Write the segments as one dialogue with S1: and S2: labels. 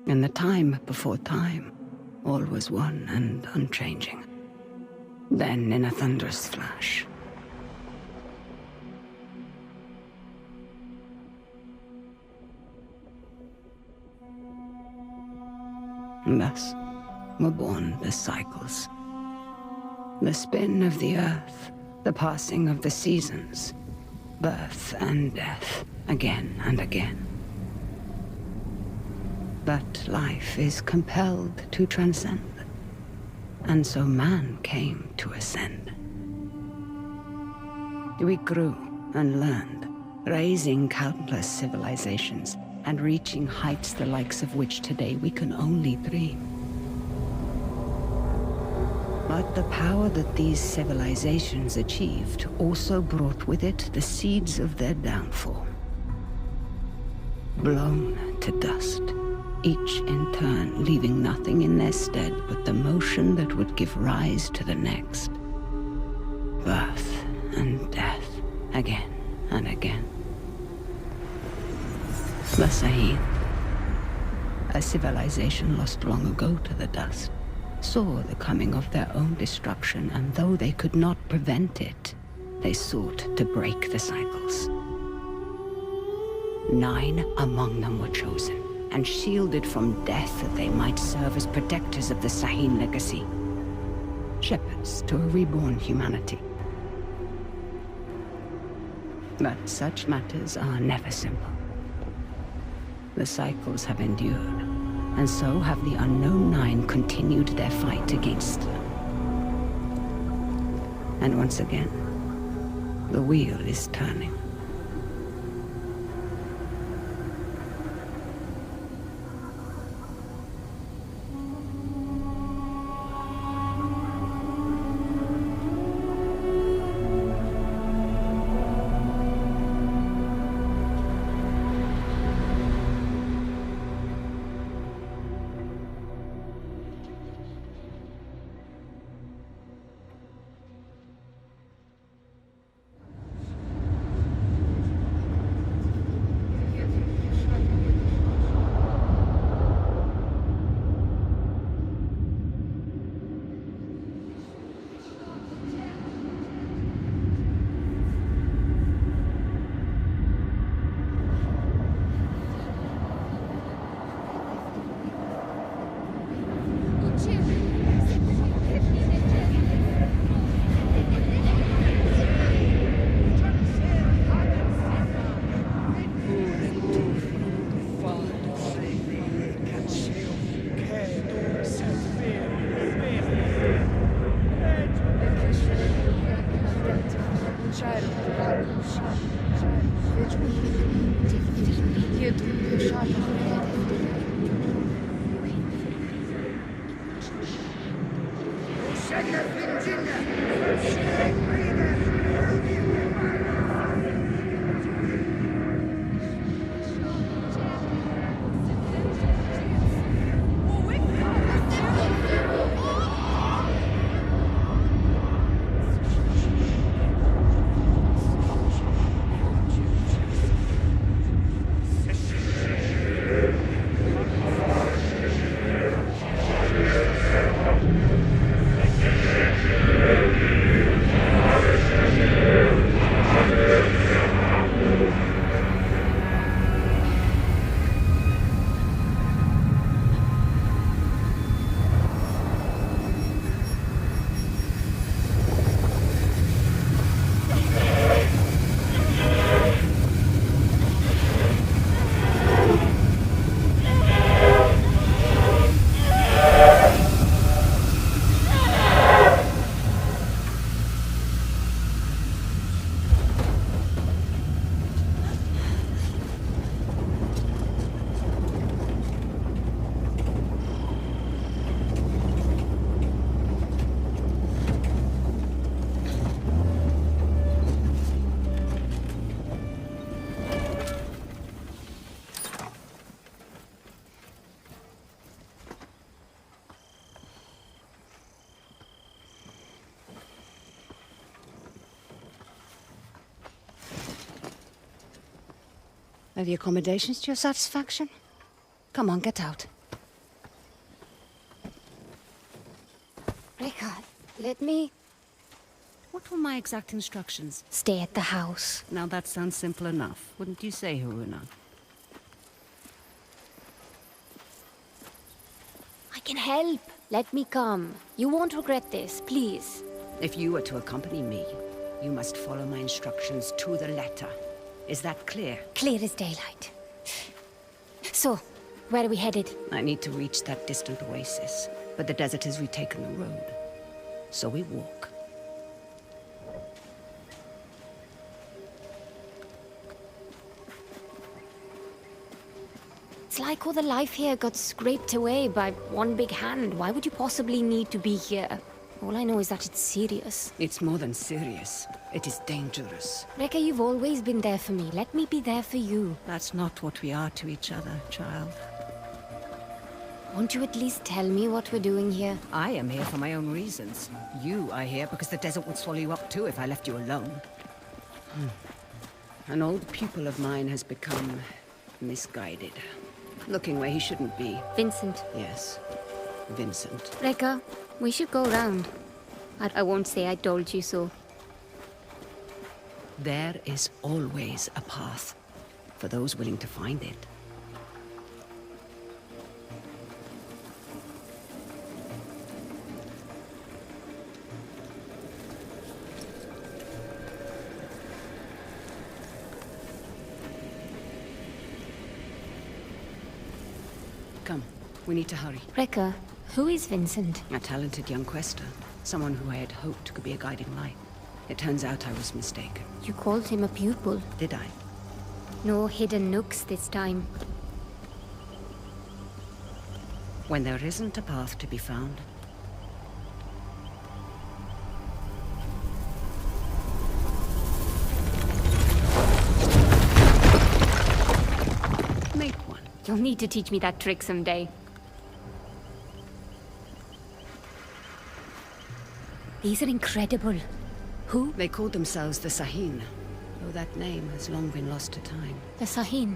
S1: In the time before time, all was one and unchanging. Then, in a thunderous flash, thus were born the cycles. The spin of the earth, the passing of the seasons, birth and death, again and again. But life is compelled to transcend, and so man came to ascend. We grew and learned, raising countless civilizations, and reaching heights the likes of which today we can only dream. But the power that these civilizations achieved also brought with it the seeds of their downfall. Blown to dust, each in turn leaving nothing in their stead but the motion that would give rise to the next. Birth and death, again and again. The Sahil, a civilization lost long ago to the dust, saw the coming of their own destruction, and though they could not prevent it, they sought to break the cycles. 9 among them were chosen, and shielded from death that they might serve as protectors of the Sahil legacy. Shepherds to a reborn humanity. But such matters are never simple. The cycles have endured, and so have the unknown 9 continued their fight against them. And once again, the wheel is turning. Are the accommodations to your satisfaction? Come on, get out.
S2: Rekka, let me...
S1: What were my exact instructions?
S2: Stay at the house.
S1: Now that sounds simple enough. Wouldn't you say, Haruna?
S2: I can help. Let me come. You won't regret this, please.
S1: If you were to accompany me, you must follow my instructions to the letter. Is that clear?
S2: Clear as daylight. So, where are we headed?
S1: I need to reach that distant oasis, but the desert has retaken the road. So we walk.
S2: It's like all the life here got scraped away by one big hand. Why would you possibly need to be here? All I know is that it's serious.
S1: It's more than serious. It is dangerous.
S2: Rekka, you've always been there for me. Let me be there for you.
S1: That's not what we are to each other, child.
S2: Won't you at least tell me what we're doing here?
S1: I am here for my own reasons. You are here because the desert would swallow you up too if I left you alone. An old pupil of mine has become misguided. Looking where he shouldn't be.
S2: Vincent.
S1: Yes, Vincent.
S2: Rekka, we should go round. I won't say I told you so.
S1: There is always a path for those willing to find it. Come, we need to hurry.
S2: Rekka, who is Vincent?
S1: A talented young quester. Someone who I had hoped could be a guiding light. It turns out I was mistaken.
S2: You called him a pupil.
S1: Did I?
S2: No hidden nooks this time.
S1: When there isn't a path to be found, make one.
S2: You'll need to teach me that trick someday. These are incredible. Who?
S1: They called themselves the Sahin, though that name has long been lost to time.
S2: The Sahin.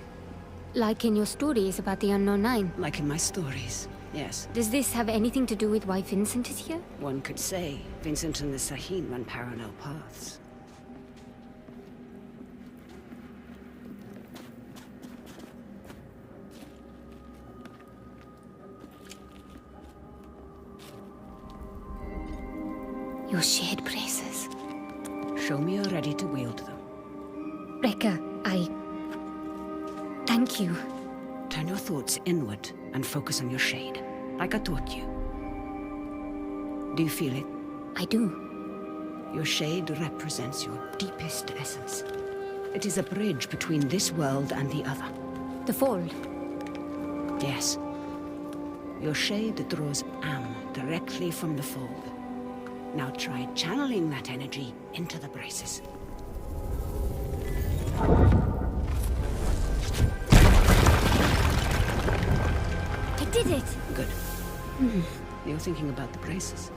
S2: Like in your stories about the Unknown Nine.
S1: Like in my stories, yes.
S2: Does this have anything to do with why Vincent is here?
S1: One could say Vincent and the Sahin run parallel paths.
S2: Your shared braces.
S1: Show me you're ready to wield them.
S2: Rekka, thank you.
S1: Turn your thoughts inward and focus on your shade, like I taught you. Do you feel it?
S2: I do.
S1: Your shade represents your deepest essence. It is a bridge between this world and the other.
S2: The fold.
S1: Yes. Your shade draws Am directly from the fold. Now try channeling that energy into the braces.
S2: I did it!
S1: Good. You're thinking about the braces.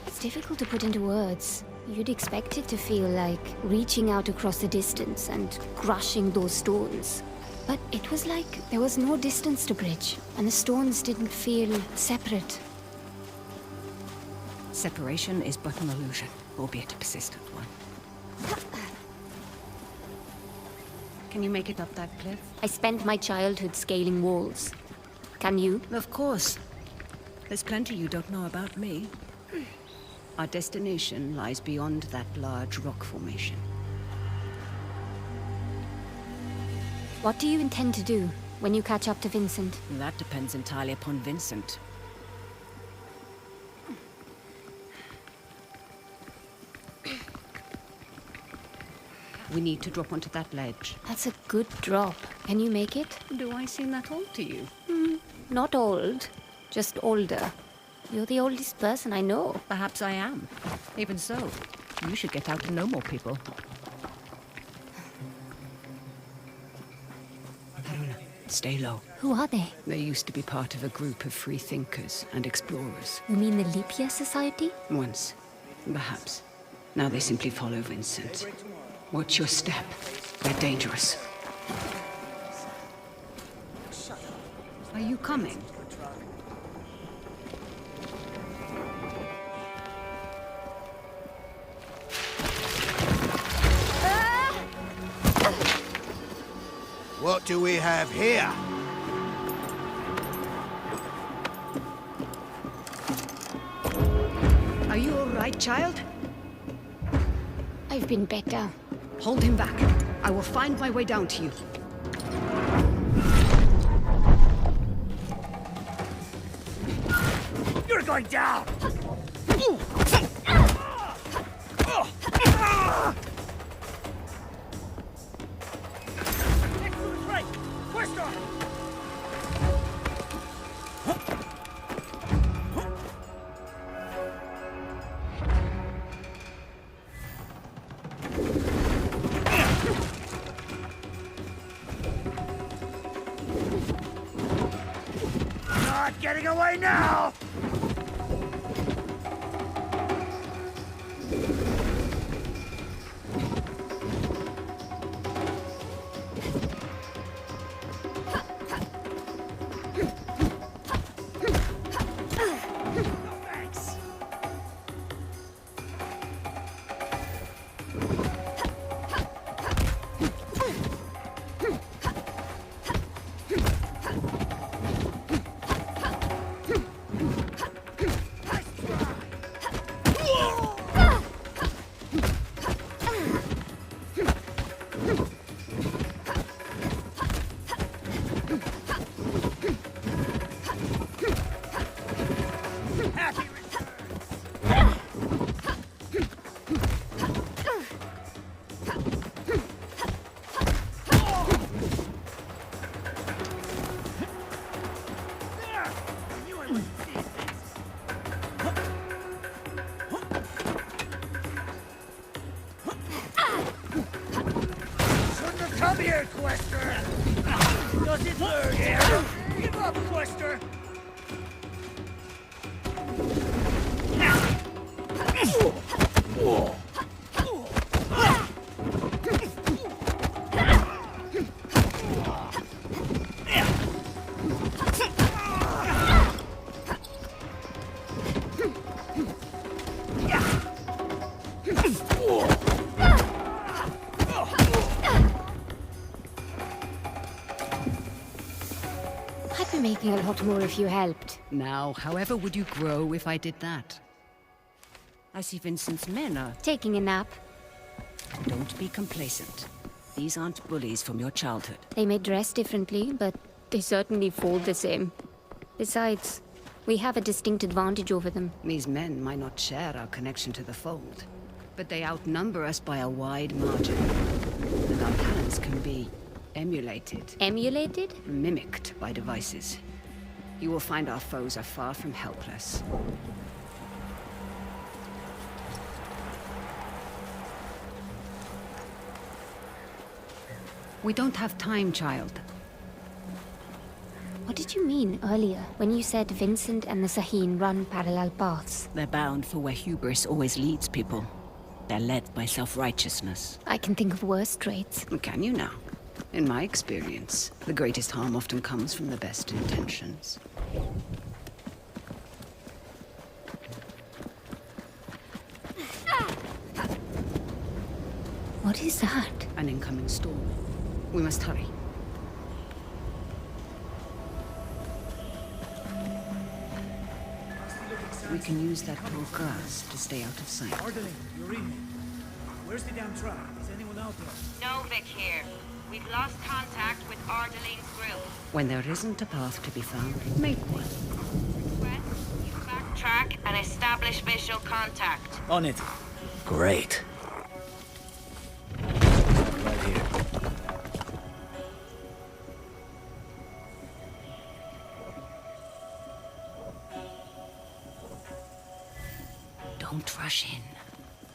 S2: It's difficult to put into words. You'd expect it to feel like reaching out across the distance and crushing those stones. But it was like there was no distance to bridge, and the stones didn't feel separate.
S1: Separation is but an illusion, albeit a persistent one. Can you make it up that cliff?
S2: I spent my childhood scaling walls. Can you?
S1: Of course. There's plenty you don't know about me. Our destination lies beyond that large rock formation.
S2: What do you intend to do when you catch up to Vincent?
S1: That depends entirely upon Vincent. We need to drop onto that ledge.
S2: That's a good drop. Can you make it?
S1: Do I seem that old to you?
S2: Not old, just older. You're the oldest person I know.
S1: Perhaps I am. Even so, you should get out and know more people. Haruna, stay low.
S2: Who are they?
S1: They used to be part of a group of free thinkers and explorers.
S2: You mean the Leap Year Society?
S1: Once, perhaps. Now they simply follow Vincent. Watch your step. They're dangerous. Are you coming?
S3: What do we have here?
S1: Are you all right, child?
S2: I've been better.
S1: Hold him back. I will find my way down to you.
S3: You're going down! Not getting away now! Come here, Quester! Does it hurt here? Give up, Quester!
S2: I'd be making a lot more if you helped.
S1: Now, however would you grow if I did that? I see Vincent's men are...
S2: Taking a nap.
S1: Don't be complacent. These aren't bullies from your childhood.
S2: They may dress differently, but they certainly fall the same. Besides, we have a distinct advantage over them.
S1: These men might not share our connection to the fold, but they outnumber us by a wide margin. And our talents can be emulated.
S2: Emulated?
S1: Mimicked by devices. You will find our foes are far from helpless. We don't have time, child.
S2: What did you mean earlier when you said Vincent and the Sahin run parallel paths?
S1: They're bound for where hubris always leads people. They're led by self-righteousness.
S2: I can think of worse traits.
S1: Can you now? In my experience, the greatest harm often comes from the best intentions.
S2: What is that?
S1: An incoming storm. We must hurry. We can use that tall grass to stay out of sight.
S4: Ardeling, you're in. Where's the damn truck? Is anyone out there?
S5: Novik here. We've lost contact with Ardeling's group.
S1: When there isn't a path to be found, make one.
S5: Request you backtrack and establish visual contact.
S4: On it.
S3: Great. Right here.
S1: Don't rush in.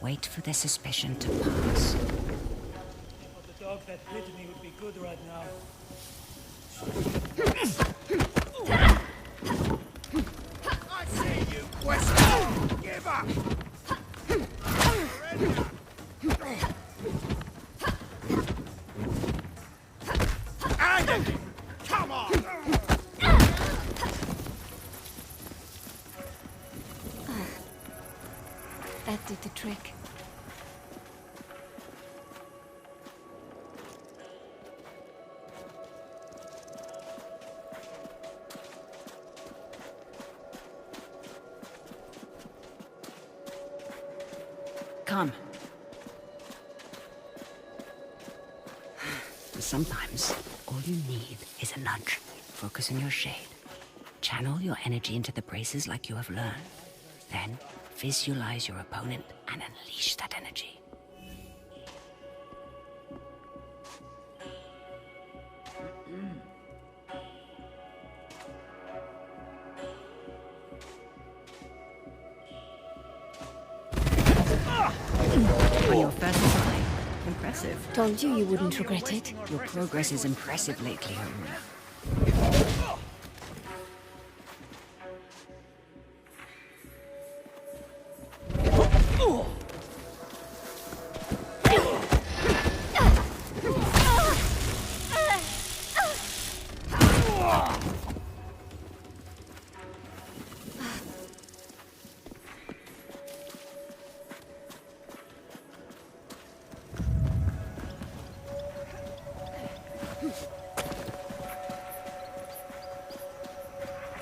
S1: Wait for the suspicion to pass.
S4: But the dog that bit me would be good right now.
S3: I see you, Quester! Give up! Andy! Come on!
S2: That did the trick.
S1: Come. Sometimes, all you need is a nudge. Focus on your shade. Channel your energy into the braces like you have learned. Then, visualize your opponent and unleash that energy. On your first try. Impressive.
S2: Told you wouldn't regret it.
S1: Your progress is impressive lately, Haruna.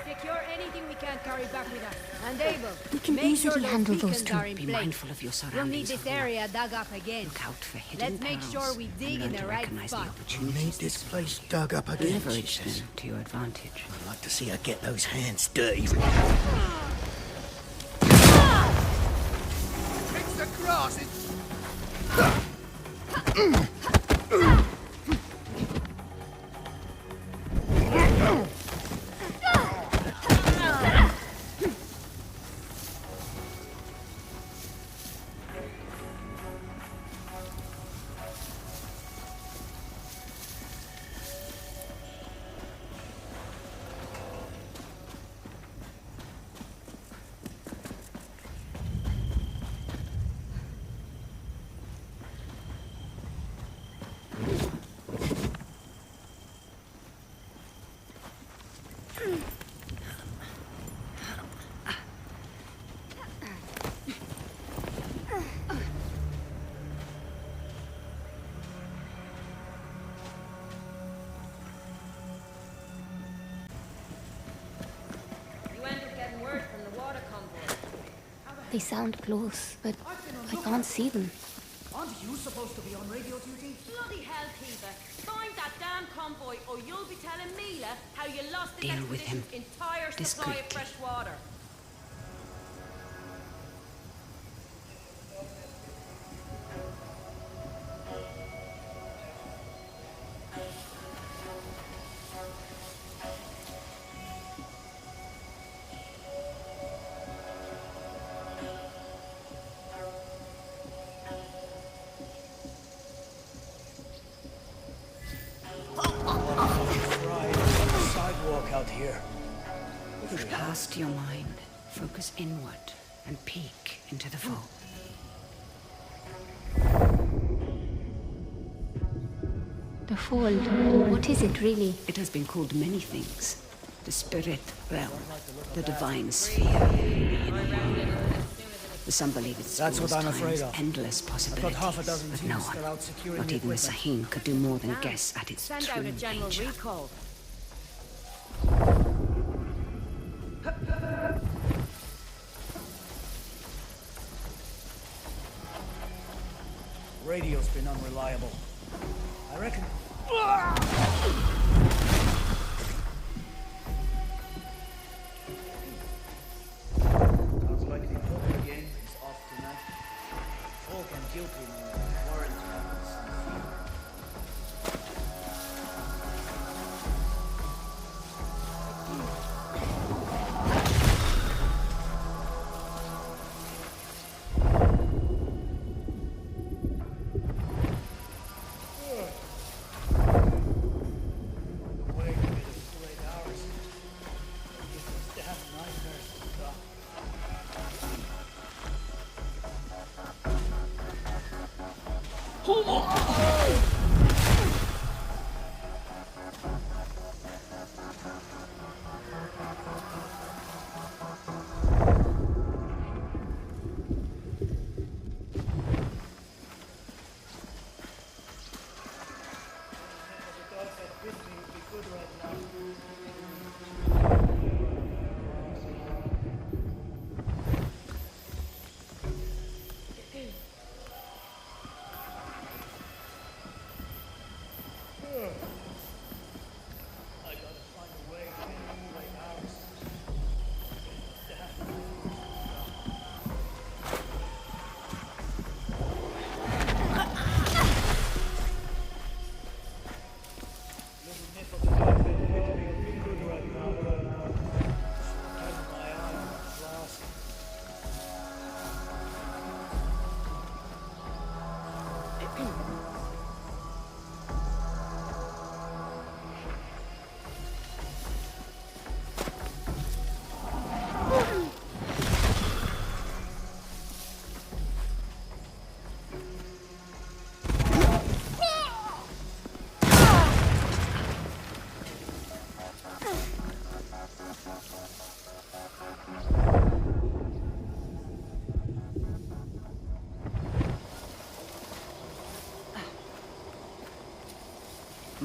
S6: Secure anything we can't carry back with us. And Abel,
S2: We can
S6: make sure
S2: easily
S6: those
S2: handle
S6: beacons
S2: those two.
S6: are in
S1: Be
S6: place.
S1: mindful of your
S6: We'll need
S1: surroundings.
S6: this
S1: Haruna.
S6: area dug up again.
S1: Look out for hidden
S6: Let's make
S1: perils
S6: sure we
S1: and
S6: dig
S1: learn
S6: in the
S1: to
S6: right
S1: recognize the
S6: spot.
S1: opportunities
S7: Need this place dug up again, she
S1: Leverage
S7: says.
S1: them to your advantage.
S7: I'd like to see her get those hands dirty. Fix the grass!
S5: You end up getting word from the water convoy.
S2: They sound close, but I can't see them.
S4: Aren't you supposed to be on radio duty?
S5: Bloody hell, Peter. Find that damn convoy or you'll be telling Mila how you lost this
S1: Deal with him
S5: expedition's entire supply of
S1: discreetly.
S5: fresh water.
S4: Sidewalk out here.
S1: Push past your mind, focus inward, and peek into the vault.
S2: The fold. What is it really?
S1: It has been called many things. The spirit realm, the divine sphere, some believe it's
S4: That's what I'm afraid
S1: times
S4: of.
S1: endless
S4: I've
S1: possibilities,
S4: got half a dozen
S1: but no
S4: teams still
S1: one,
S4: out securing
S1: not
S4: the
S1: even the
S4: equipment.
S1: Saheen, could do more than guess at its
S5: Send
S1: true
S5: out a general
S1: nature.
S5: recall.
S4: Radio's been unreliable. I reckon. Sounds like the poker game is off tonight. Folk and guilty warrant Wait a minute, 8 hours. These damn nightmares. The dog that bit me would be good right now.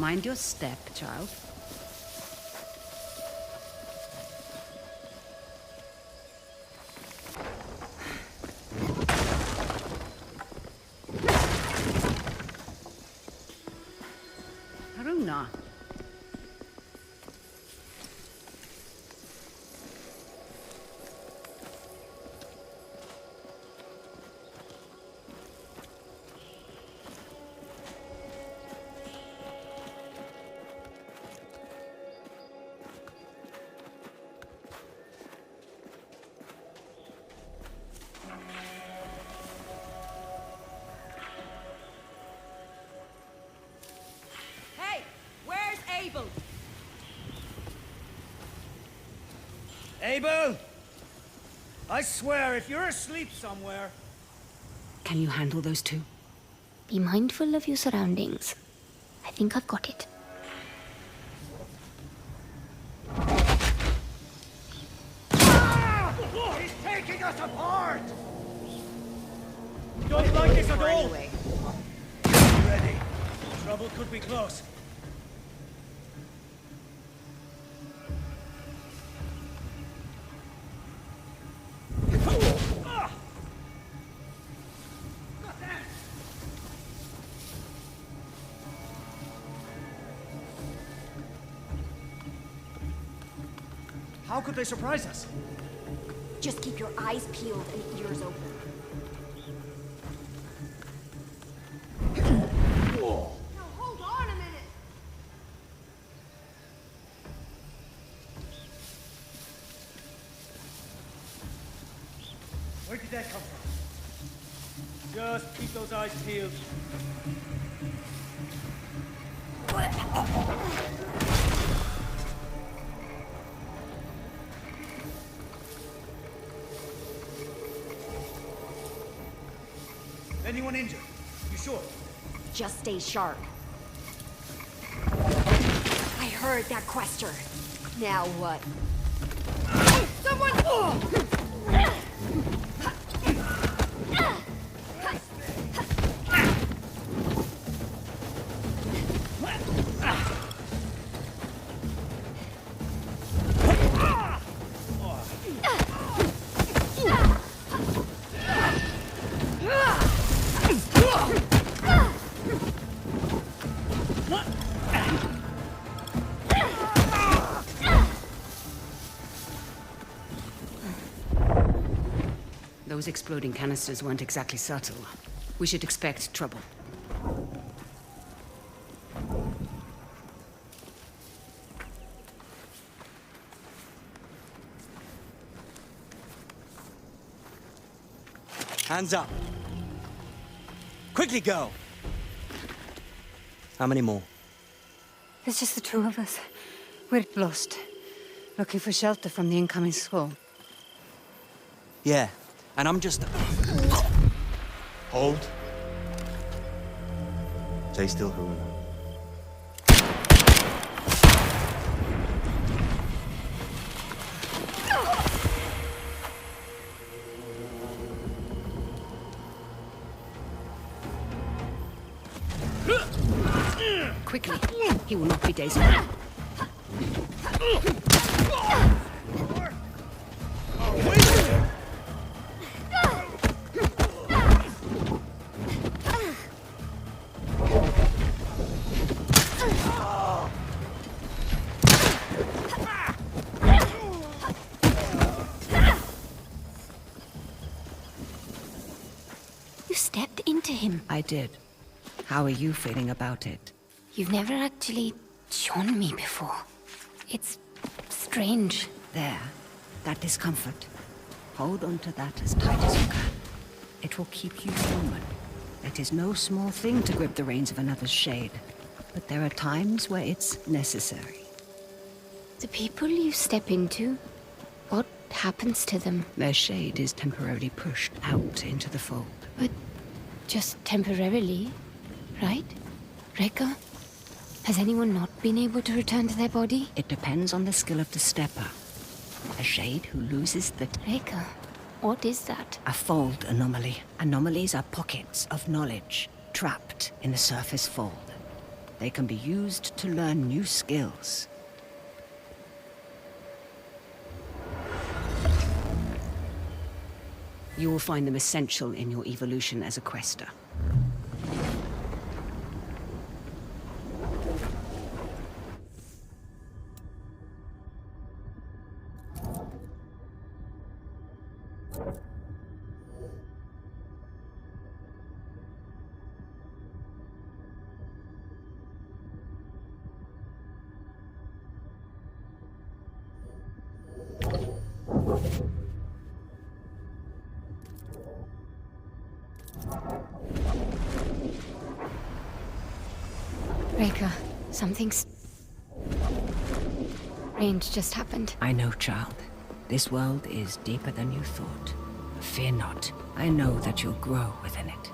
S1: Mind your step, child. Haruna.
S5: Hey, where's Abel?
S4: Abel! I swear, if you're asleep somewhere...
S1: Can you handle those two?
S2: Be mindful of your surroundings. I think I've got it.
S4: Ah! Oh, he's taking us apart! Don't like this at all! Get ready. Trouble could be close. How could they surprise us?
S8: Just keep your eyes peeled and ears open.
S6: Now hold on a minute.
S4: Where did that come from? Just keep those eyes peeled. Anyone injured? You sure?
S8: Just stay sharp. I heard that quester. Now what?
S1: Those exploding canisters weren't exactly subtle. We should expect trouble.
S9: Hands up. Quickly go. How many more?
S1: There's just the two of us. We're lost. Looking for shelter from the incoming squall.
S9: Yeah, and I'm just... Hold. Stay still, Haruna.
S1: Quickly. He will not be dazed.
S2: You stepped into him.
S1: I did. How are you feeling about it?
S2: You've never actually shown me before. It's strange.
S1: There. That discomfort. Hold on to that as tight as you can. It will keep you human. It is no small thing to grip the reins of another's shade. But there are times where it's necessary.
S2: The people you step into, what happens to them?
S1: Their shade is temporarily pushed out into the fold.
S2: But just temporarily, right? Rekka? Has anyone not been able to return to their body?
S1: It depends on the skill of the stepper. A shade who loses the...
S2: Rekka, what is that?
S1: A fold anomaly. Anomalies are pockets of knowledge trapped in the surface fold. They can be used to learn new skills. You will find them essential in your evolution as a quester.
S2: Reka, something's strange just happened.
S1: I know, child. This world is deeper than you thought. Fear not. I know that you'll grow within it.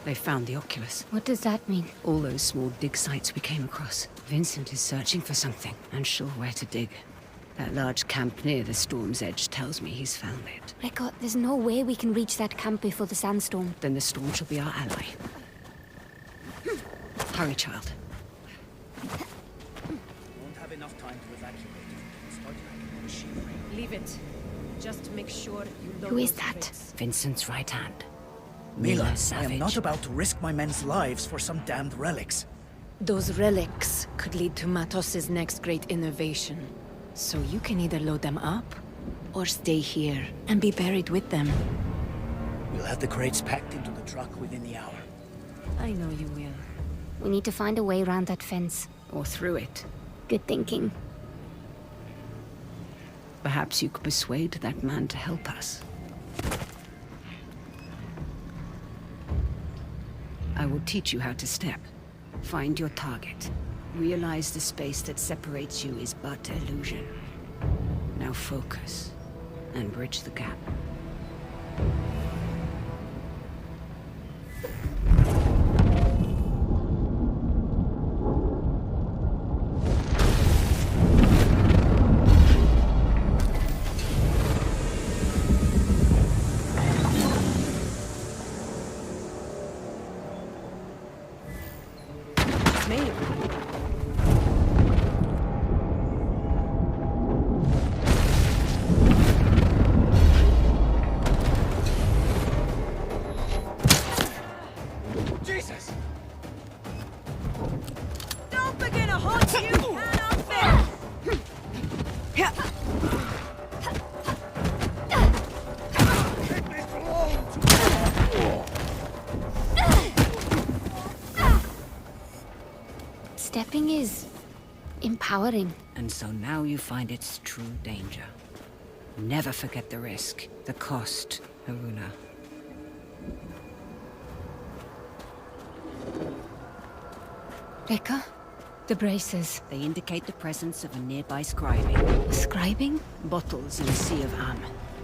S1: They found the Oculus.
S2: What does that mean?
S1: All those small dig sites we came across. Vincent is searching for something, unsure where to dig. That large camp near the storm's edge tells me he's found it.
S2: Reka, there's no way we can reach that camp before the sandstorm.
S1: Then the storm shall be our ally. Hurry, child.
S4: Won't have enough time to evacuate. Start hacking machinery.
S6: Leave it. Just make sure you load
S2: Who is
S6: those
S2: that?
S6: crates.
S1: Vincent's right hand.
S7: Mila, I
S1: Savage.
S7: am not about to risk my men's lives for some damned relics.
S6: Those relics could lead to Matos's next great innovation. So you can either load them up, or stay here and be buried with them.
S7: We'll have the crates packed into the truck within the hour.
S6: I know you will.
S2: We need to find a way around that fence.
S1: Or through it.
S2: Good thinking.
S1: Perhaps you could persuade that man to help us. I will teach you how to step. Find your target. Realize the space that separates you is but illusion. Now focus, and bridge the gap.
S4: Jesus!
S5: Don't begin to hunt, you cannot fit!
S4: Take this alone to
S2: Stepping is empowering.
S1: And so now you find its true danger. Never forget the risk, the cost, Haruna.
S2: Reka, the braces.
S1: They indicate the presence of a nearby scribing.
S2: Scribing?
S1: Bottles in a sea of am,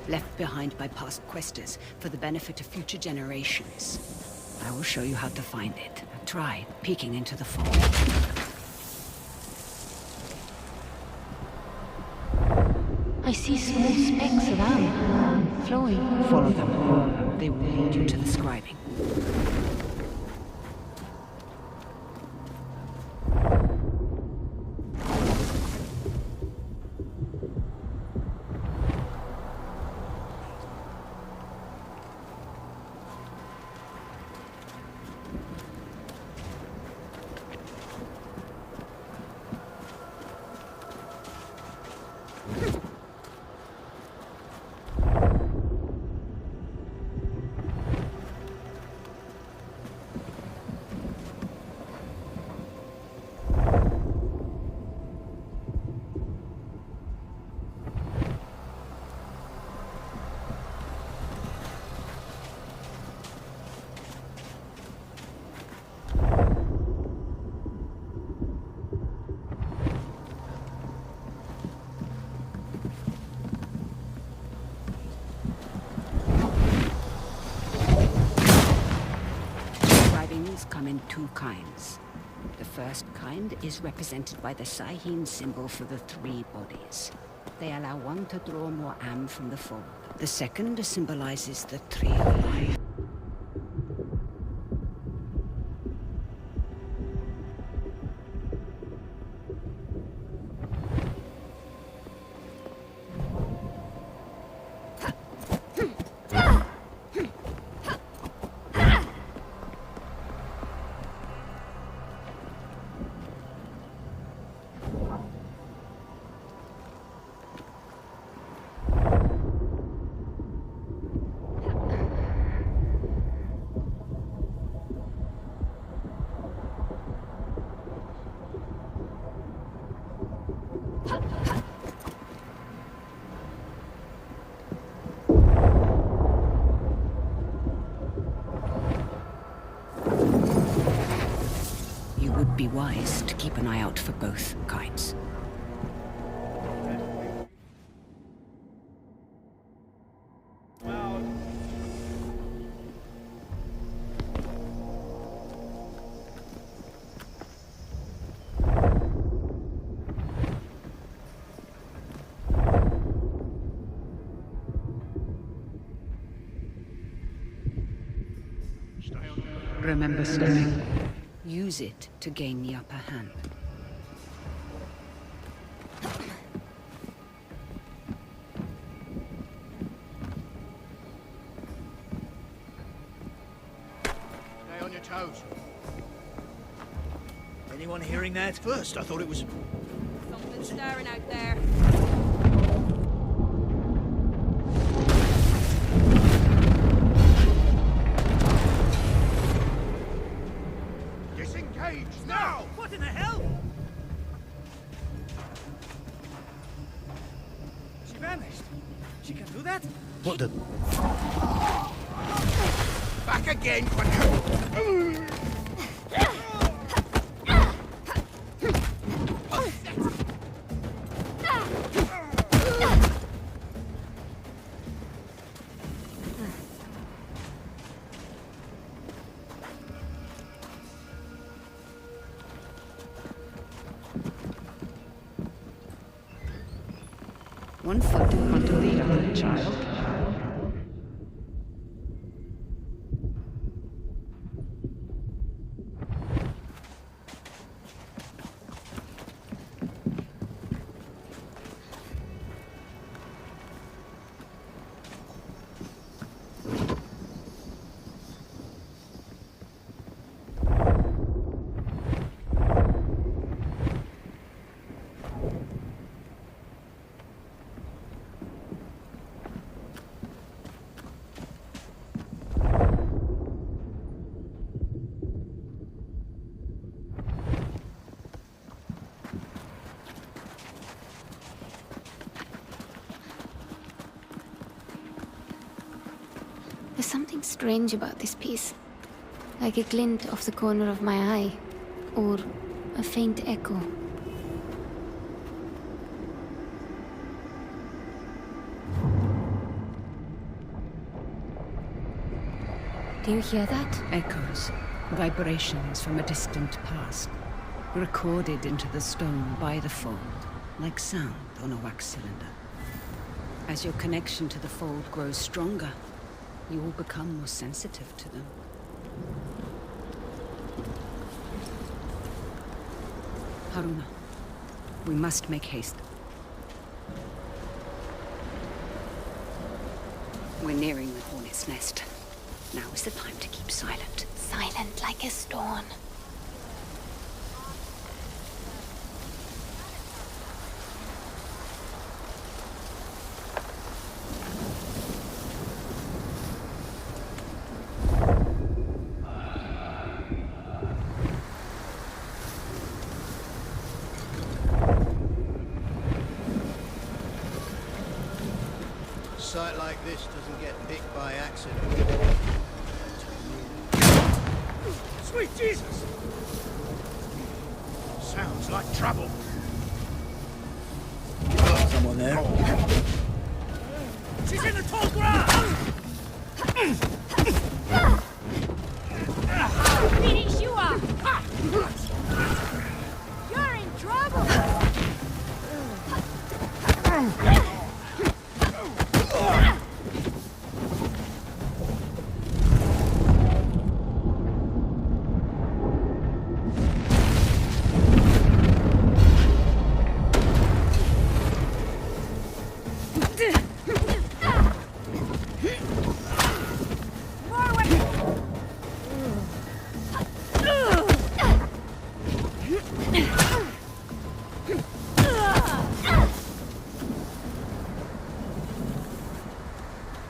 S1: left behind by past questers for the benefit of future generations. I will show you how to find it. Try peeking into the fog.
S2: I see small specks of am flowing.
S1: Follow them. They will lead you to the scribing. kinds. The first kind is represented by the Sahin symbol for the 3 bodies. They allow one to draw more am from the fold. The second symbolizes the 3 alive. Be wise to keep an eye out for both kinds. Remember stepping. Use it to gain the upper hand.
S7: Stay on your toes. Anyone hearing that? First, I thought it was...
S5: Something stirring out there.
S3: Now! What in the hell? She vanished. She can do that?
S7: What the...
S3: Back again,
S1: One foot onto the other, child.
S2: There's something strange about this piece. Like a glint off the corner of my eye. Or a faint echo. Do you hear that?
S1: Echoes. Vibrations from a distant past. Recorded into the stone by the fold. Like sound on a wax cylinder. As your connection to the fold grows stronger, you will become more sensitive to them. Haruna, we must make haste. We're nearing the hornet's nest. Now is the time to keep silent.
S2: Silent like a stone.
S7: A sight like this doesn't get picked by accident.
S3: Sweet Jesus! Sounds like trouble.
S7: Someone there?
S3: She's in the tall grass!
S8: Finish you up! You're in trouble!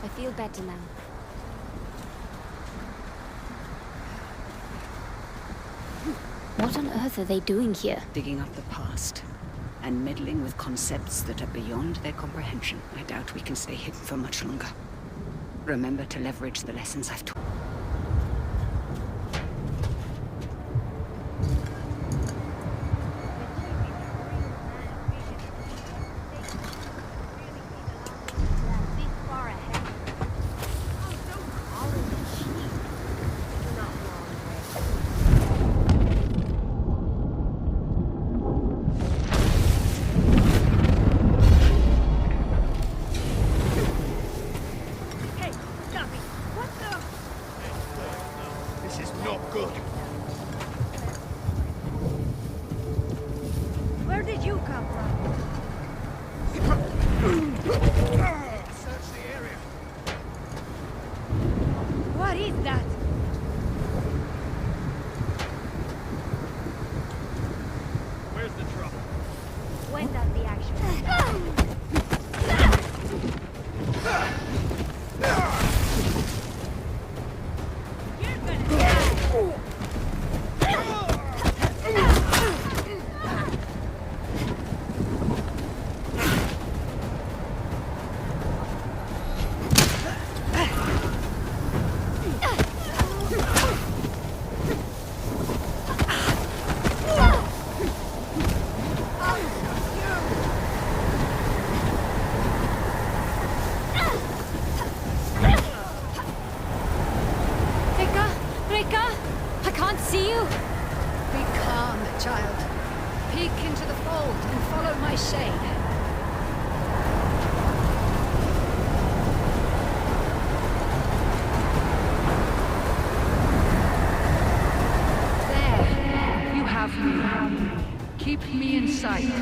S2: I feel better now. What on earth are they doing here?
S1: Digging up the past and meddling with concepts that are beyond their comprehension. I doubt we can stay hidden for much longer. Remember to leverage the lessons I've taught.
S8: Where did you come from?
S7: Search the area.
S8: What is that?
S3: Where's the trouble?
S8: When does the action You're gonna die!
S2: Rika! I can't see you!
S10: Be calm, child. Peek into the fold and follow my shade. There. You have me. Keep me in sight.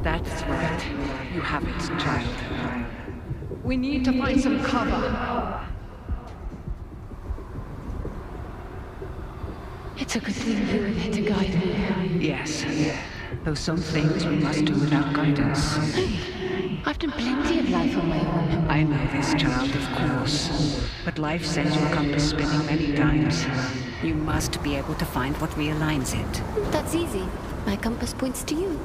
S10: That's right. You have it, child. We need to find some cover.
S1: It's a good thing you were there to guide me. Yes. Though some things we must do without guidance. I've done plenty of life on my own. I know this, child, of course. But life sends your compass spinning many times. You must be able to find what realigns it.
S2: That's easy. My compass points to you.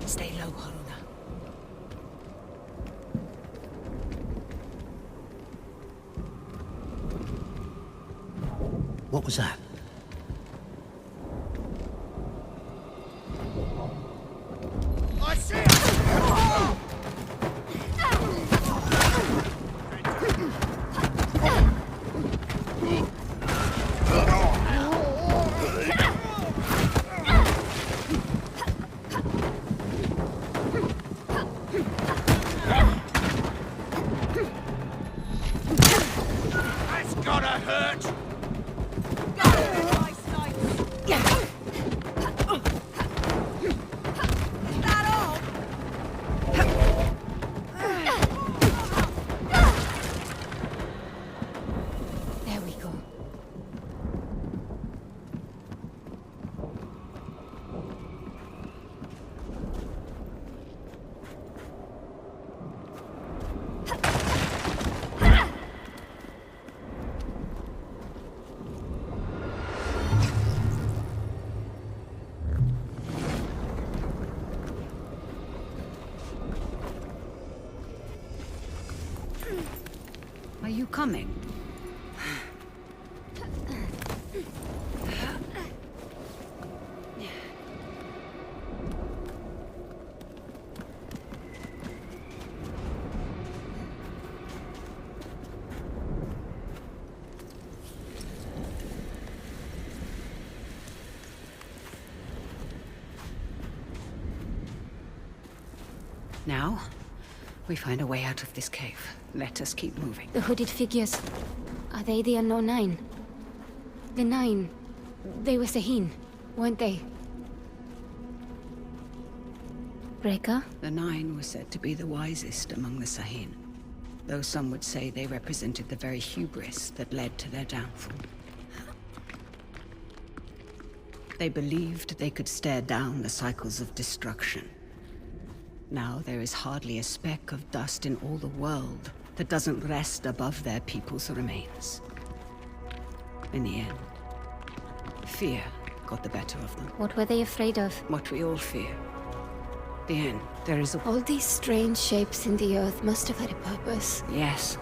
S1: Stay low, Haruna.
S7: What was that? I see it!
S3: That's gotta hurt!
S2: There we go.
S1: Are you coming? Now, we find a way out of this cave. Let us keep moving.
S2: The hooded figures. Are they the unknown nine? The nine. They were Sahin, weren't they? Reka?
S1: The nine were said to be the wisest among the Sahin, though some would say they represented the very hubris that led to their downfall. They believed they could stare down the cycles of destruction. Now there is hardly a speck of dust in all the world that doesn't rest above their people's remains. In the end, fear got the better of them.
S2: What were they afraid of?
S1: What we all fear. The end. There is a...
S2: All these strange shapes in the earth must have had a purpose.
S1: Yes.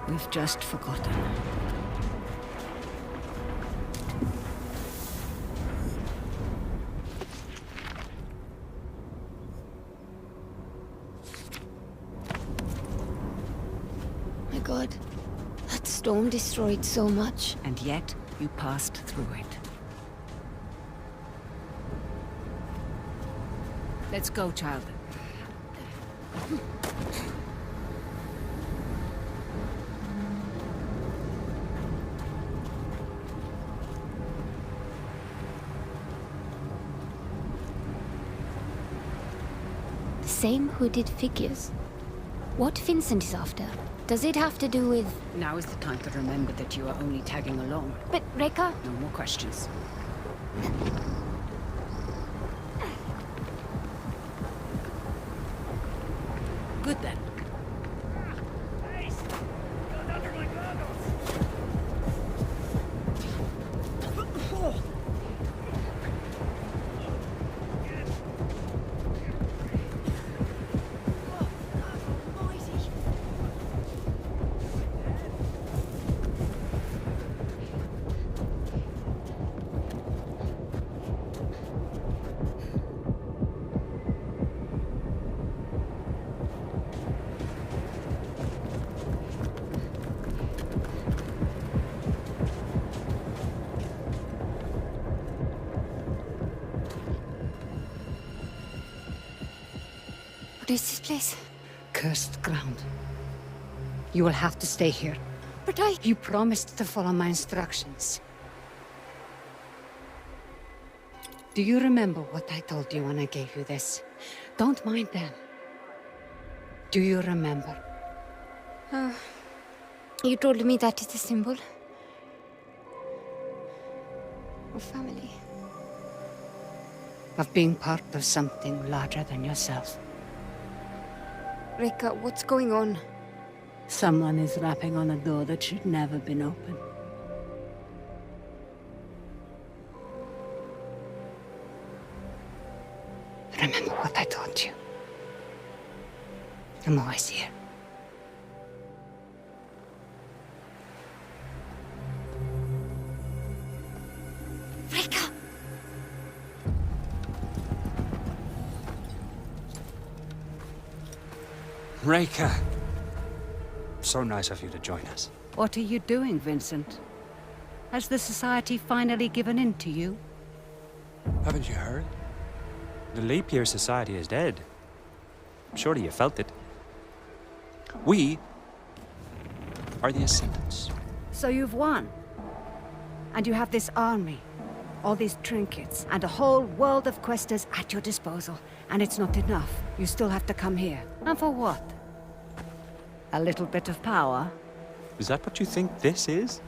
S1: We've just forgotten.
S2: My God. That storm destroyed so much.
S1: And yet, you passed through it. Let's go, child.
S2: The same hooded figures. What Vincent is after? Does it have to do with...
S1: Now is the time to remember that you are only tagging along.
S2: But Reka?
S1: No more questions. Good then.
S3: Nice! Got under my goggles!
S2: What is this place?
S1: Cursed ground. You will have to stay here.
S2: But I...
S1: You promised to follow my instructions. Do you remember what I told you when I gave you this? Don't mind them. Do you remember?
S2: You told me that is a symbol of family.
S1: Of being part of something larger than yourself.
S2: Reka, what's going on?
S1: Someone is rapping on a door that should never have been open. Remember what I told you. I'm always here.
S2: Reka!
S11: Reka! So nice of you to join us.
S1: What are you doing, Vincent? Has the Society finally given in to you?
S11: Haven't you heard? The Leap Year Society is dead. Surely you felt it. We are the Ascendants.
S12: So you've won. And you have this army, all these trinkets, and a whole world of questers at your disposal. And it's not enough. You still have to come here. And for what? A little bit of power?
S11: Is that what you think this is?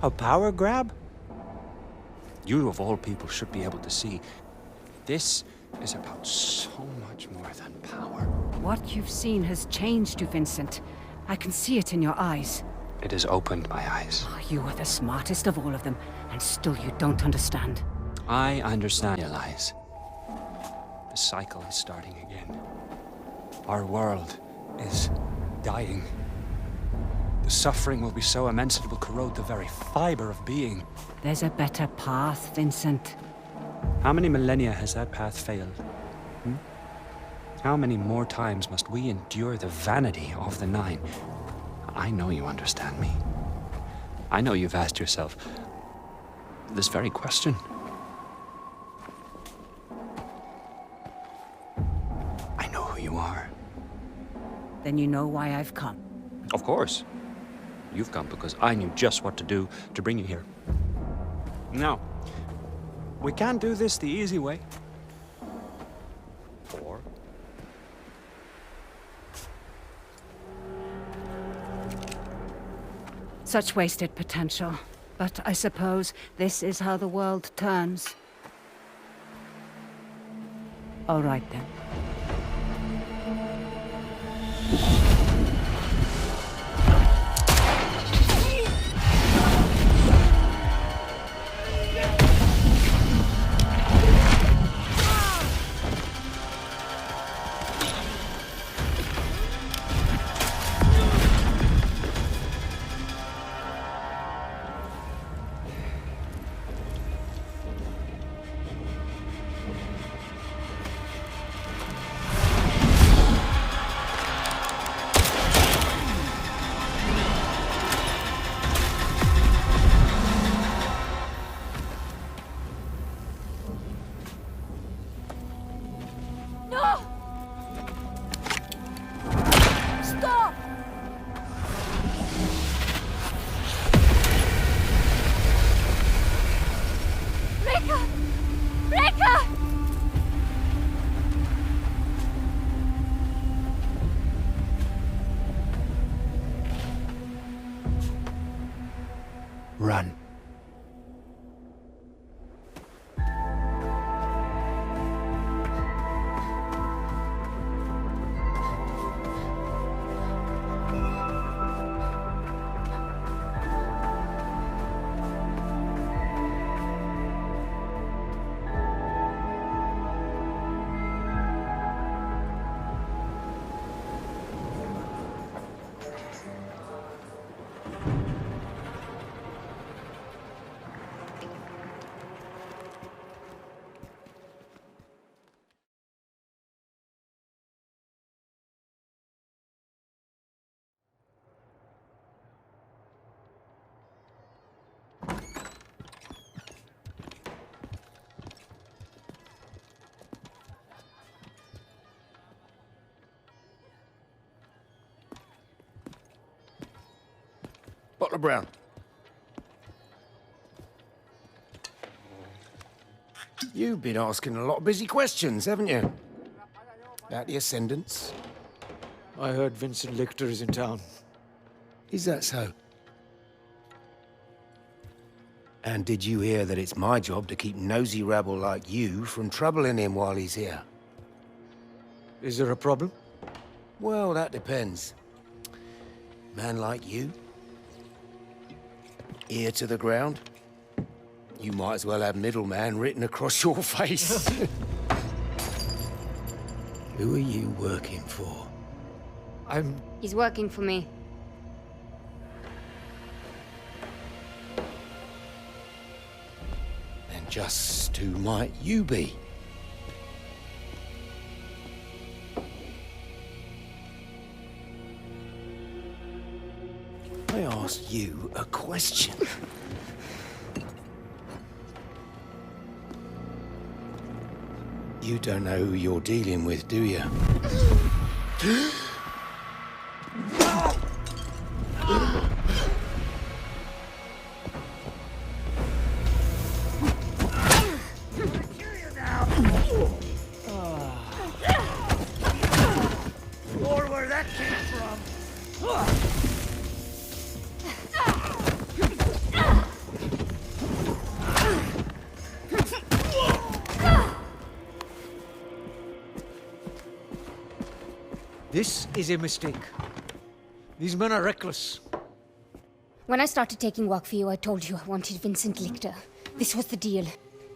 S11: A power grab? You, of all people, should be able to see. This is about so much more than power.
S12: What you've seen has changed you, Vincent. I can see it in your eyes.
S11: It has opened my eyes.
S12: Oh, you are the smartest of all of them, and still you don't understand.
S11: I understand your lies. The cycle is starting again. Our world is dying. The suffering will be so immense it will corrode the very fiber of being.
S12: There's a better path, Vincent.
S11: How many millennia has that path failed? How many more times must we endure the vanity of the Nine? I know you understand me. I know you've asked yourself this very question. I know who you are.
S12: Then you know why I've come.
S11: Of course. You've come because I knew just what to do to bring you here. Now, we can't do this the easy way. Or...
S12: Such wasted potential. But I suppose this is how the world turns. All right, then.
S11: Run.
S13: Bottle of brown. You've been asking a lot of busy questions, haven't you? About the Ascendants.
S14: I heard Vincent Lichter is in town.
S13: Is that so? And did you hear that it's my job to keep nosy rabble like you from troubling him while he's here?
S14: Is there a problem?
S13: Well, that depends. Man like you, ear to the ground, you might as well have middleman written across your face. Who are you working for?
S2: He's working for me.
S13: And just who might you be? I asked you a question. You don't know who you're dealing with, do you?
S14: This is a mistake. These men are reckless.
S2: When I started taking work for you, I told you I wanted Vincent Lichter. This was the deal.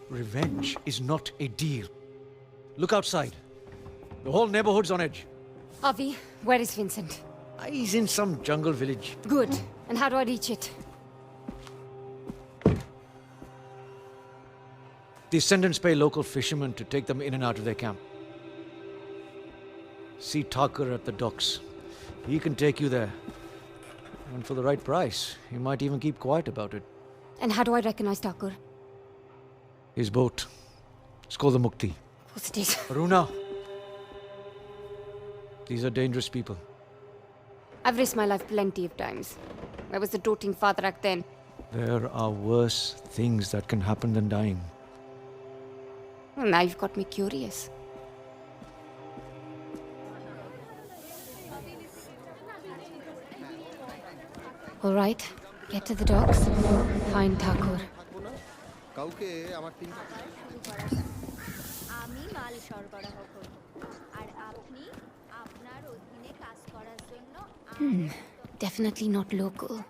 S14: Revenge is not a deal. Look outside. The whole neighborhood's on edge.
S2: Avi, where is Vincent?
S14: He's in some jungle village.
S2: Good. And how do I reach it?
S14: The Ascendants pay local fishermen to take them in and out of their camp. See Tucker at the docks. He can take you there. And for the right price, he might even keep quiet about it.
S2: And how do I recognize Tucker?
S14: His boat. It's called the Mukti.
S2: Of course it is.
S14: Aruna. These are dangerous people.
S2: I've risked my life plenty of times. I was a doting father back then.
S14: There are worse things that can happen than dying.
S2: Well, now you've got me curious. All right, get to the docks. Find Thakur. Definitely not local.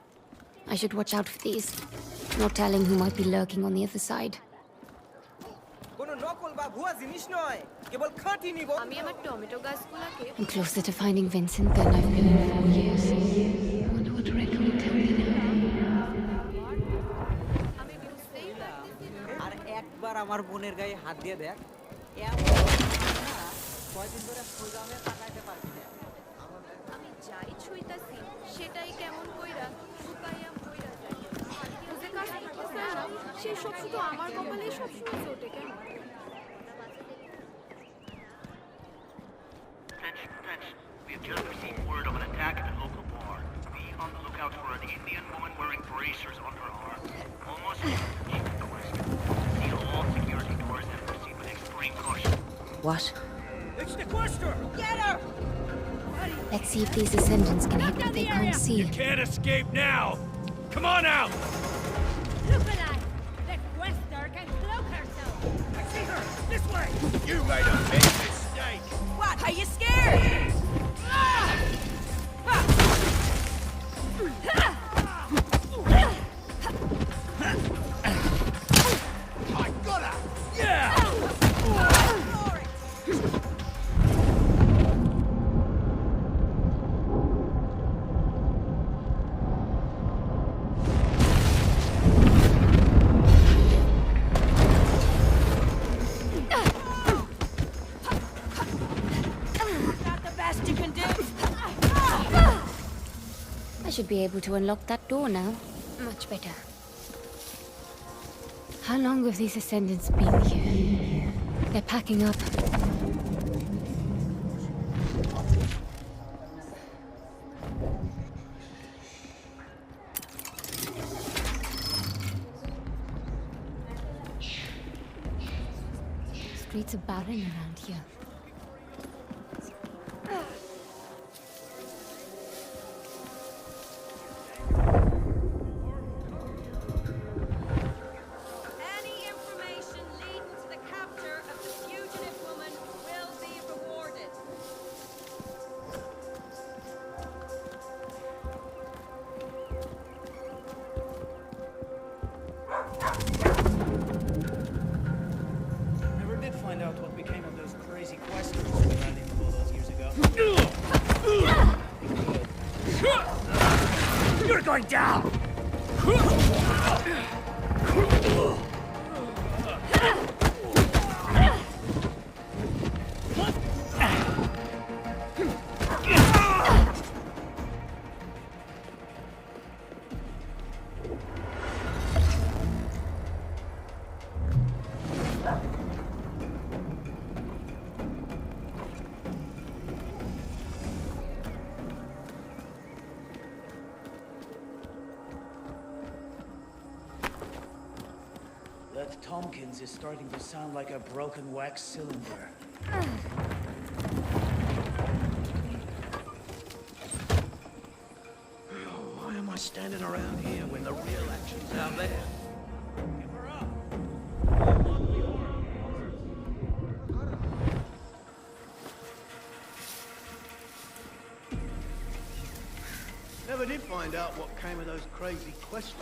S2: I should watch out for these. No telling who might be lurking on the other side. I'm closer to finding Vincent than I've been in 4 years. I wonder what Rick will tell me now.
S15: We have just received word of an attack at the local bar. Be on the lookout for an Indian woman wearing bracers on her arm. Almost seal all security doors and proceed with extreme caution.
S6: What?
S3: It's the Quester! Get her!
S2: Let's see if these Ascendants can hit what they can't see.
S3: You can't escape now! Come on out!
S5: Look at that! The Quester can cloak herself!
S3: I see her! This way! You made a big mistake!
S5: What? Are you scared?
S3: I got her! Yeah!
S2: I should be able to unlock that door now. Much better. How long have these Ascendants been here? They're packing up. Streets are barren around here.
S5: Any information leading to the capture of the fugitive woman will be rewarded.
S4: Never did find out what became of those crazy questers we ran into all those years ago.
S3: You're going down!
S4: That Tompkins is starting to sound like a broken wax cylinder. Why am I standing around here when the real action's out there? Give her up!
S7: Never did find out what came of those crazy questions.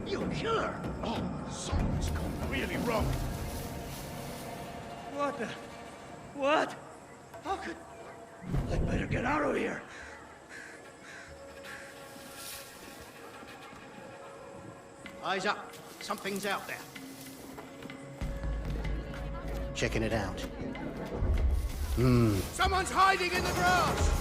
S3: You killer! Oh, something's gone really wrong. What the? What? How could... I'd better get out of here.
S7: Eyes up. Something's out there. Checking it out. Someone's hiding in the grass!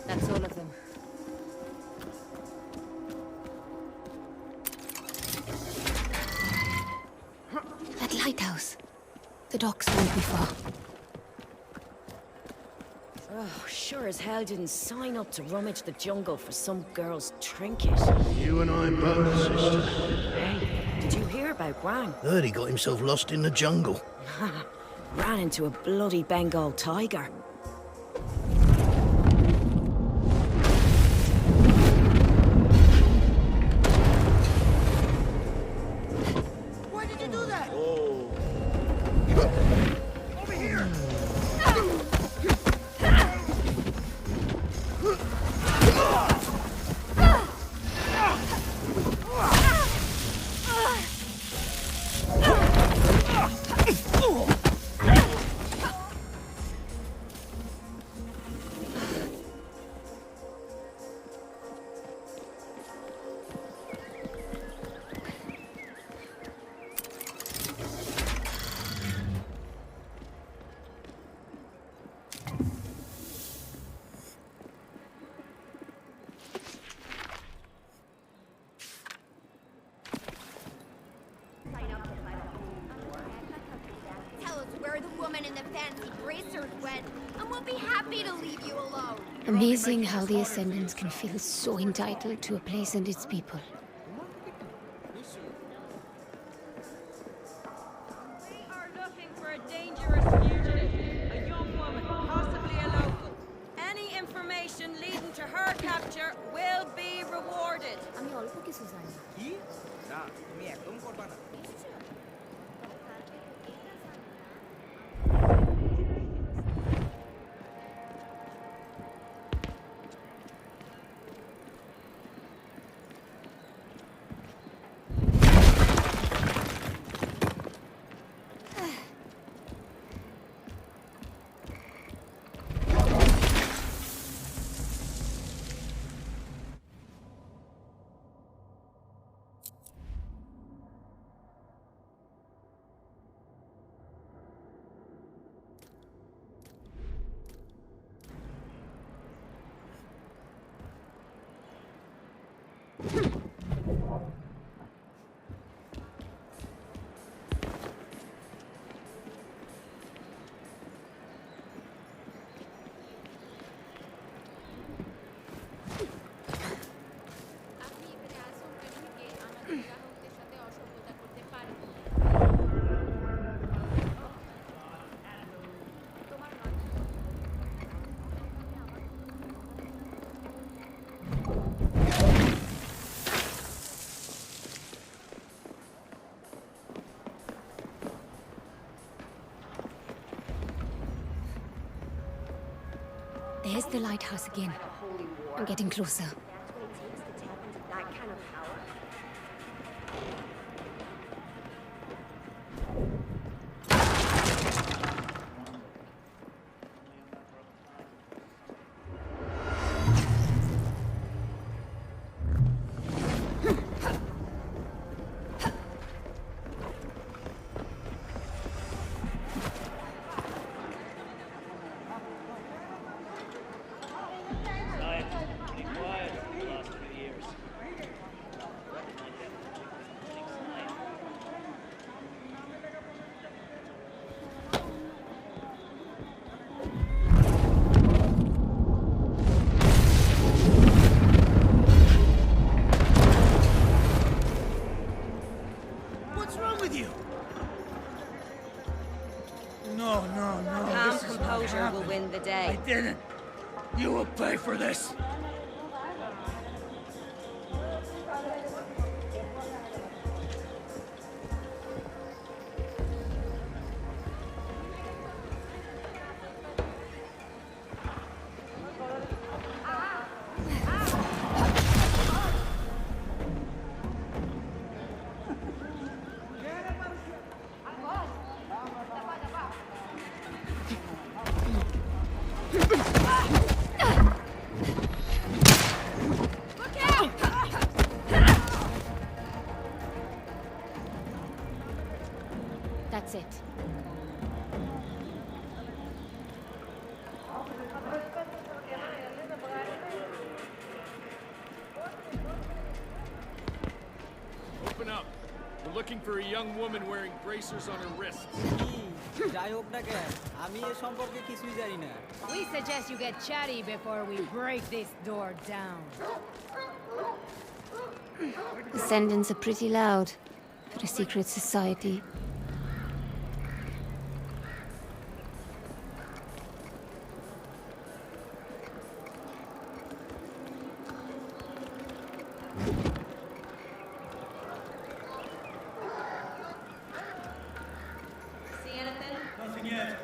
S12: That's all of them.
S2: That lighthouse. The docks won't be far.
S16: Oh, sure as hell didn't sign up to rummage the jungle for some girl's trinket.
S7: You and I both, sister.
S16: Hey, did you hear about Wang?
S7: Heard he got himself lost in the jungle.
S16: Ran into a bloody Bengal tiger.
S3: Why did you do that? Over here!
S8: Tell us where the woman in the fancy bracers went, and we'll be happy to leave you alone.
S2: Amazing how the Ascendants can feel so entitled to a place and its people.
S5: We are looking for a dangerous fugitive, a young woman, possibly a local. Any information leading to her capture will be rewarded.
S2: There's the lighthouse again. I'm getting closer.
S8: That kind of power.
S4: Be quiet.
S5: Avenger will win the day.
S3: I didn't. You will pay for this.
S2: That's it.
S17: Open up. We're looking for a young woman wearing bracers on her wrists.
S18: We suggest you get chatty before we break this door down.
S2: The sentence are pretty loud for a secret society.
S5: See anything?
S3: Nothing yet.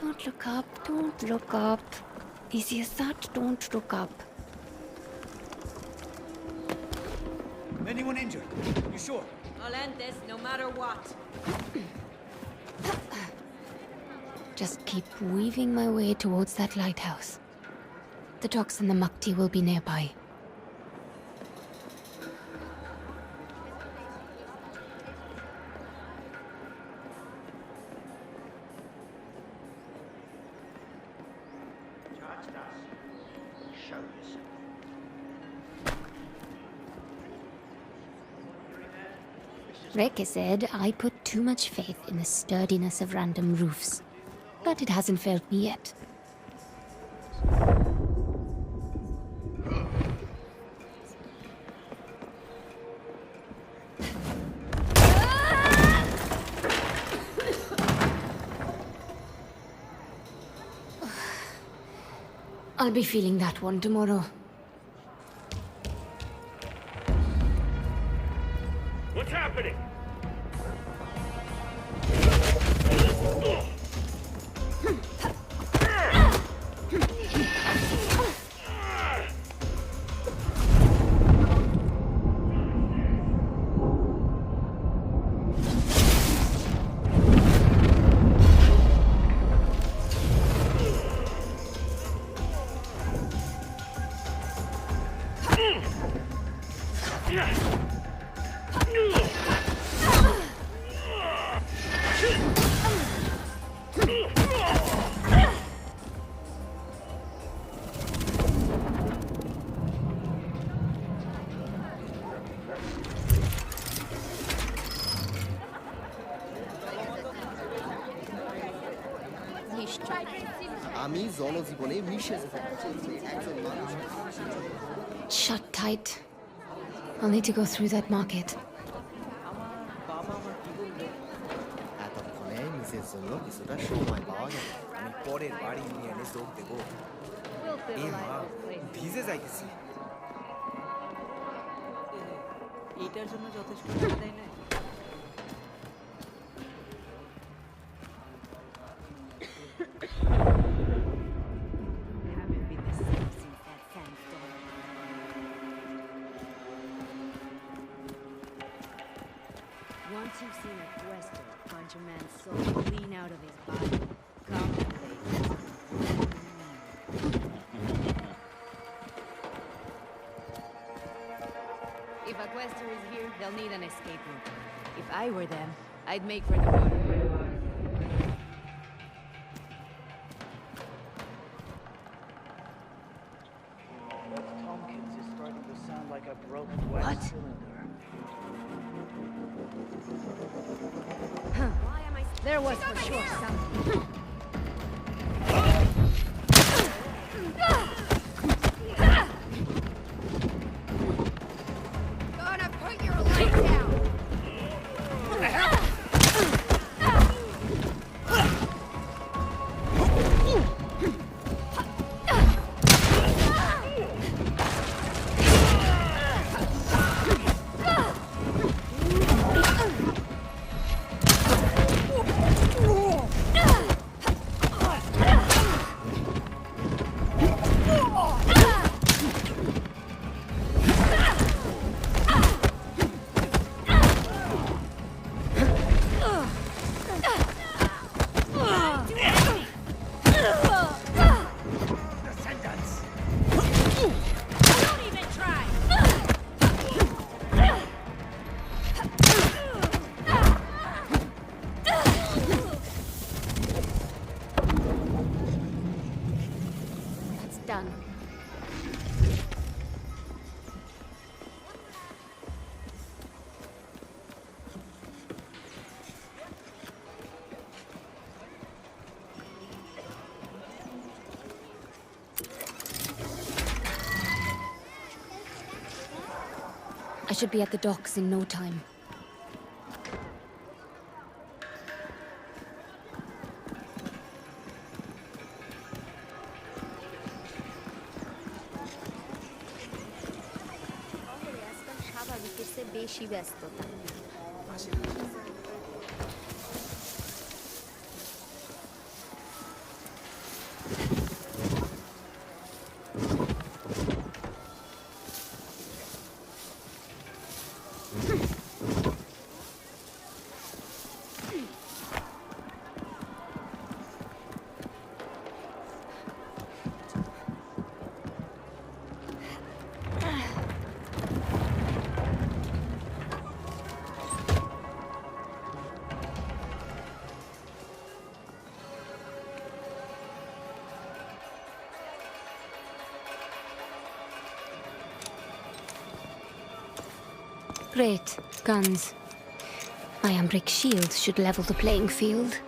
S2: Don't look up, don't look up. Easy as that, don't look up.
S4: Anyone injured? You sure?
S5: I'll end this no matter what.
S2: Just keep weaving my way towards that lighthouse. The docks and the Mukti will be nearby. Reke said I put too much faith in the sturdiness of random roofs. But it hasn't failed me yet. I'll be feeling that one tomorrow.
S15: What's happening?
S2: Shut tight. I'll need to go through that market.
S18: Once you've seen a quester punch a man's soul clean out of his body, come If a quester is here, they'll need an escape route. If I were them, I'd make for the water.
S4: That Tompkins is starting to sound like a broken wet cylinder.
S18: There was for sure something.
S2: done. I should be at the docks in no time.
S8: বেশি ব্যস্ততা
S2: Great. Guns. Iron brick shield should level the playing field.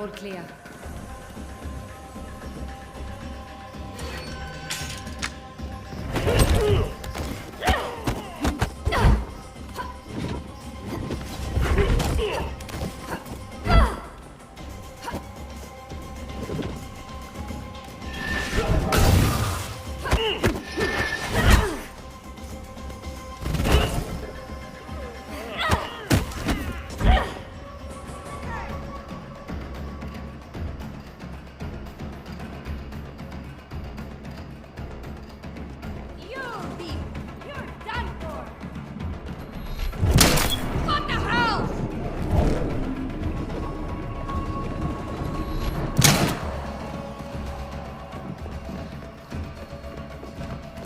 S12: All clear.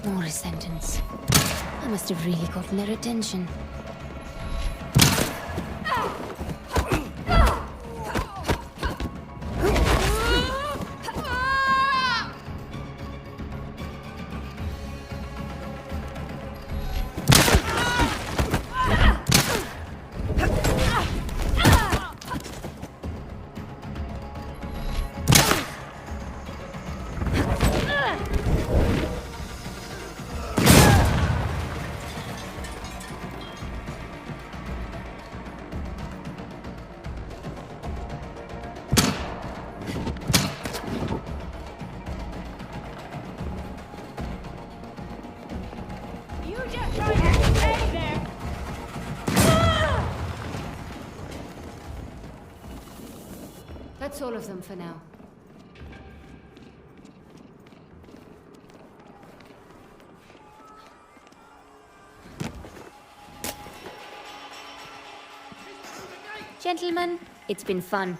S2: More ascendants. I must have really gotten their attention.
S12: That's all of them for now.
S2: Gentlemen, it's been fun.